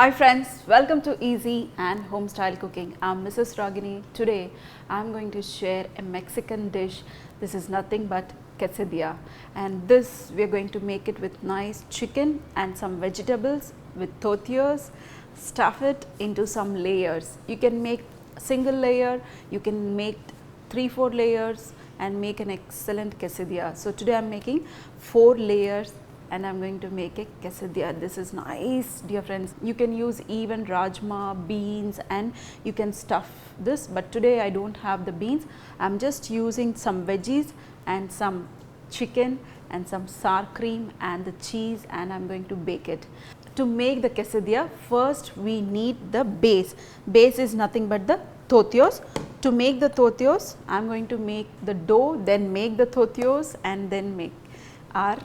Hi friends, welcome to Easy and Home Style Cooking. I'm Mrs. Ragini. Today I'm going to share a Mexican dish. This is nothing but quesadilla, and this we are going to make it with nice chicken and some vegetables with tortillas. Stuff it into some layers. You can make single layer, you can make 3-4 layers and make an excellent quesadilla. So today I'm making 4 layers and I'm going to make a quesadilla. This is nice, dear friends. You can use even rajma, beans, and you can stuff this, but today I don't have the beans. I'm just using some veggies and some chicken and some sour cream and the cheese, and I'm going to bake it. To make the quesadilla, first we need the base. Base is nothing but the tortillas. To make the tortillas, I'm going to make the dough, then make the tortillas, and then make our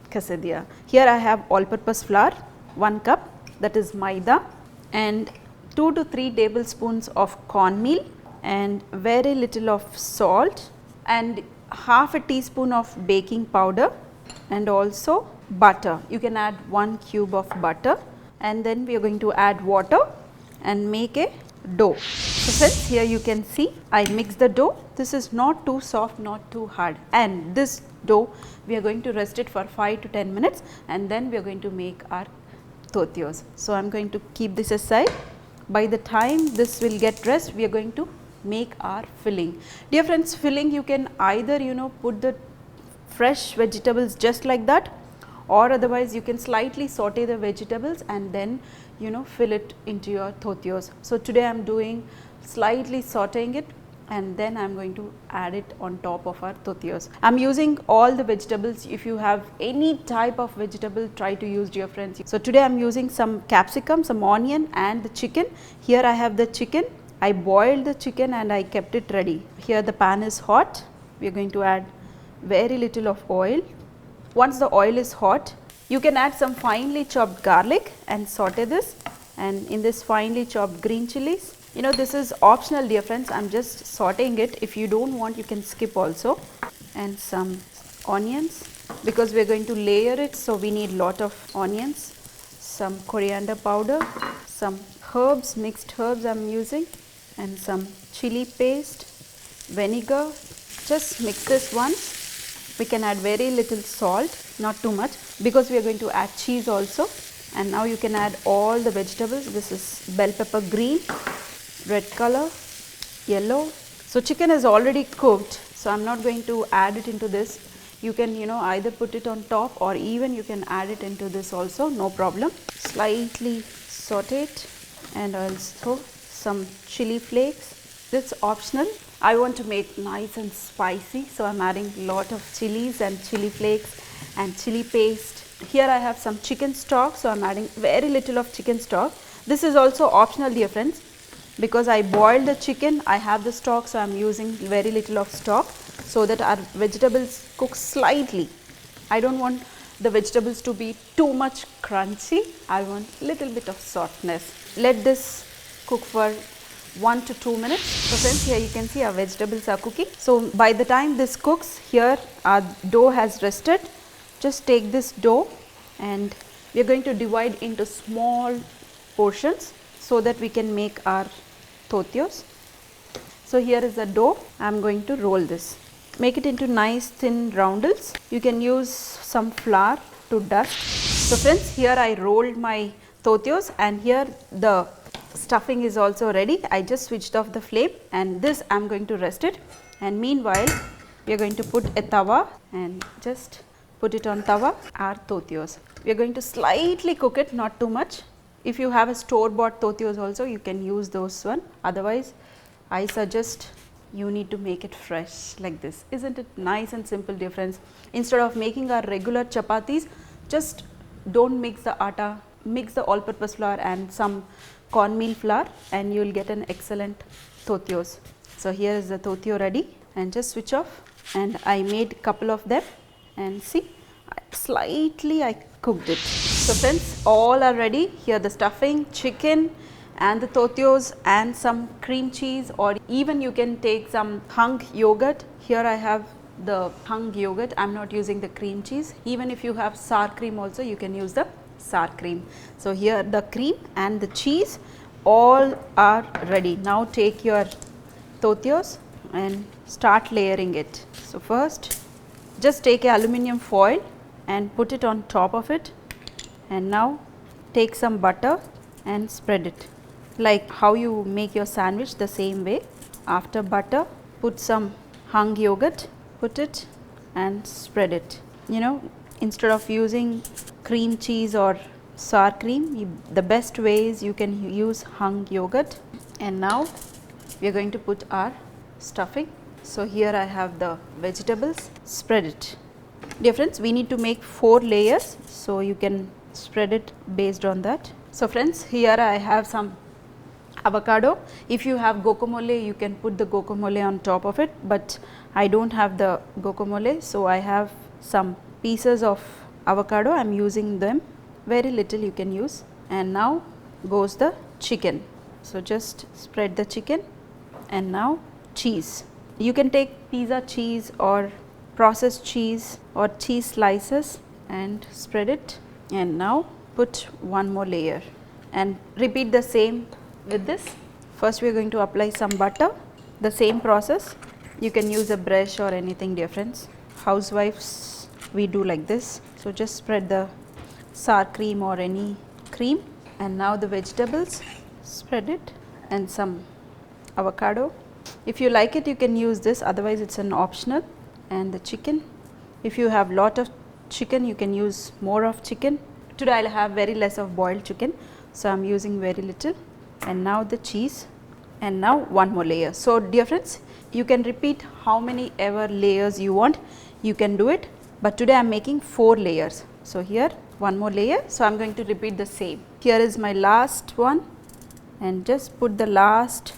quesadilla. Here I have all purpose flour 1 cup, that is maida, and 2 to 3 tablespoons of cornmeal, and very little of salt, and half a teaspoon of baking powder, and also butter. You can add 1 cube of butter, and then we are going to add water and make a dough. So friends, here you can see I mix the dough. This is not too soft, not too hard, and this dough we are going to rest it for 5 to 10 minutes, and then we are going to make our tortillas. So I am going to keep this aside. By the time this will get rest, we are going to make our filling. Dear friends, filling you can either put the fresh vegetables just like that, or otherwise you can slightly saute the vegetables and then fill it into your tortillas. So today I am doing slightly sauteing it, and then I am going to add it on top of our tortillas. I am using all the vegetables. If you have any type of vegetable, try to use, dear friends. So today I am using some capsicum, some onion, and the chicken. Here I have the chicken. I boiled the chicken and I kept it ready. Here the pan is hot. We are going to add very little of oil. Once the oil is hot, you can add some finely chopped garlic and saute this, and in this finely chopped green chillies. This is optional, dear friends. I am just sauteing it. If you don't want, you can skip also. And some onions, because we are going to layer it, so we need lot of onions. Some coriander powder, some herbs, mixed herbs I am using, and some chili paste, vinegar. Just mix this once. We can add very little salt, not too much, because we are going to add cheese also. And now you can add all the vegetables. This is bell pepper green, red color, yellow. So chicken is already cooked, so I am not going to add it into this. You can either put it on top, or even you can add it into this also, no problem. Slightly saute it, and also some chili flakes. This is optional. I want to make nice and spicy, so I am adding lot of chilies and chili flakes and chili paste. Here I have some chicken stock, so I am adding very little of chicken stock. This is also optional, dear friends, because I boiled the chicken, I have the stock, so I am using very little of stock, so that our vegetables cook slightly. I don't want the vegetables to be too much crunchy. I want little bit of softness. Let this cook for 1 to 2 minutes. So friends, here you can see our vegetables are cooking. So by the time this cooks, here our dough has rested. Just take this dough and we are going to divide into small portions so that we can make our tortillas. So here is the dough. I am going to roll this. Make it into nice thin roundels. You can use some flour to dust. So friends, here I rolled my tortillas, and here the stuffing is also ready. I just switched off the flame, and this I am going to rest it. And meanwhile, we are going to put a tawa and just put it on tawa our tortillas. We are going to slightly cook it, not too much. If you have a store bought tortillas also, you can use those one. Otherwise, I suggest you need to make it fresh like this. Isn't it nice and simple, dear friends? Instead of making our regular chapatis, just don't mix the atta, mix the all purpose flour and some cornmeal flour, and you will get an excellent tortillas. So here is the tortilla ready, and just switch off, and I made couple of them, and see, slightly I cooked it. So friends, all are ready. Here the stuffing, chicken and the tortillas and some cream cheese, or even you can take some Hunk yogurt. Here I have the Hunk yogurt. I am not using the cream cheese. Even if you have sour cream also, you can use the sour cream. So, here the cream and the cheese all are ready. Now, take your tortillas and start layering it. So, first just take a aluminium foil and put it on top of it, and now take some butter and spread it like how you make your sandwich, the same way. After butter, put some Hunk yogurt, put it and spread it. You know, instead of using cream cheese or sour cream, the best way is you can use Hunk yogurt. And now we are going to put our stuffing. So, here I have the vegetables, spread it. Dear friends, we need to make 4 layers, so you can spread it based on that. So, friends, here I have some avocado. If you have guacamole, you can put the guacamole on top of it, but I do not have the guacamole. So, I have some pieces of avocado, I am using them, very little you can use. And now goes the chicken. So, just spread the chicken, and now cheese. You can take pizza cheese or processed cheese or cheese slices and spread it, and now put one more layer and repeat the same with this. First we are going to apply some butter, the same process. You can use a brush or anything, dear friends. Housewives, we do like this. So, just spread the sour cream or any cream, and now the vegetables, spread it, and some avocado. If you like it, you can use this, otherwise it is an optional. And the chicken, if you have lot of chicken, you can use more of chicken. Today I will have very less of boiled chicken, so I am using very little. And now the cheese, and now one more layer. So, dear friends, you can repeat how many ever layers you want, you can do it, but today I am making 4 layers. So, here one more layer. So, I am going to repeat the same. Here is my last one, and just put the last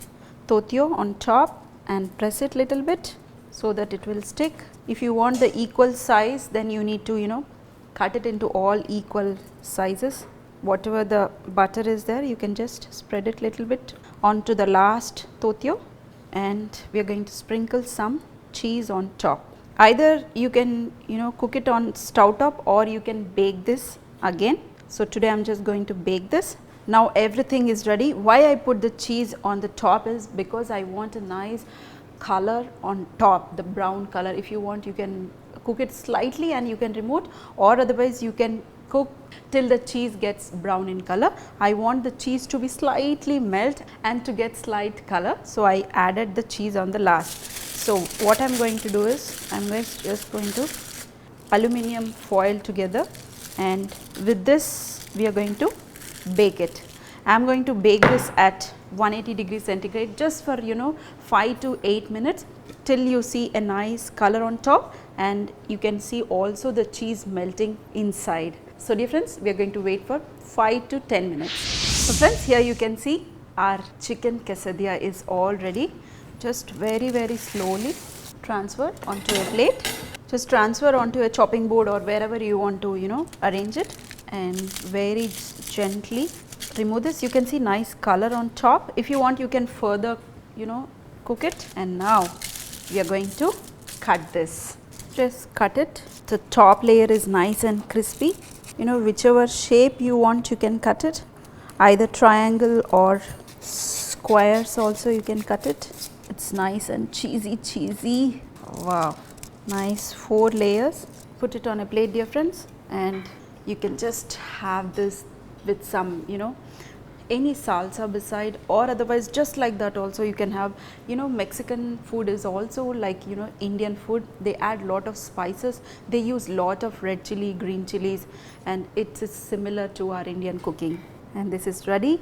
tortilla on top and press it little bit so that it will stick. If you want the equal size, then you need to cut it into all equal sizes. Whatever the butter is there, you can just spread it little bit onto the last tortilla, and we are going to sprinkle some cheese on top. Either you can cook it on stove top, or you can bake this again. So, today I am just going to bake this. Now, everything is ready. Why I put the cheese on the top is because I want a nice color on top, the brown color. If you want, you can cook it slightly and you can remove, or otherwise you can cook till the cheese gets brown in color. I want the cheese to be slightly melt and to get slight color. So, I added the cheese on the last. So, what I am going to do is, I am just going to aluminium foil together, and with this we are going to bake it. I am going to bake this at 180 degrees centigrade just for 5 to 8 minutes till you see a nice color on top, and you can see also the cheese melting inside. So, dear friends, we are going to wait for 5 to 10 minutes. So, friends, here you can see our chicken quesadilla is all ready. Just very slowly transfer onto a plate. Just transfer onto a chopping board or wherever you want to arrange it, and very gently remove this. You can see nice color on top. If you want, you can further cook it. And now we are going to cut this. Just cut it. The top layer is nice and crispy. Whichever shape you want, you can cut it. Either triangle or squares also you can cut it. It's nice and cheesy. Wow, nice 4 layers. Put it on a plate, dear friends, and you can just have this with some any salsa beside, or otherwise just like that also you can have. Mexican food is also like Indian food. They add lot of spices, they use lot of red chili, green chilies, and it is similar to our Indian cooking. And this is ready.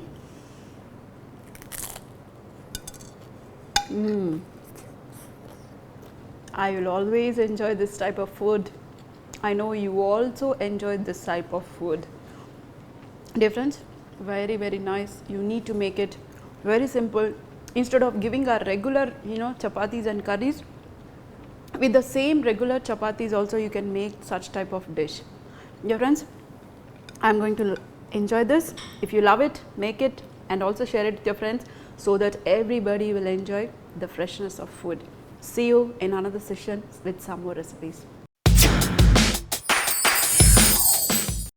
I will always enjoy this type of food. I know you also enjoy this type of food. Dear friends, very nice. You need to make it very simple. Instead of giving our regular chapatis and curries, with the same regular chapatis also you can make such type of dish. Dear friends, I am going to enjoy this. If you love it, make it and also share it with your friends, so that everybody will enjoy the freshness of food. See you in another session with some more recipes.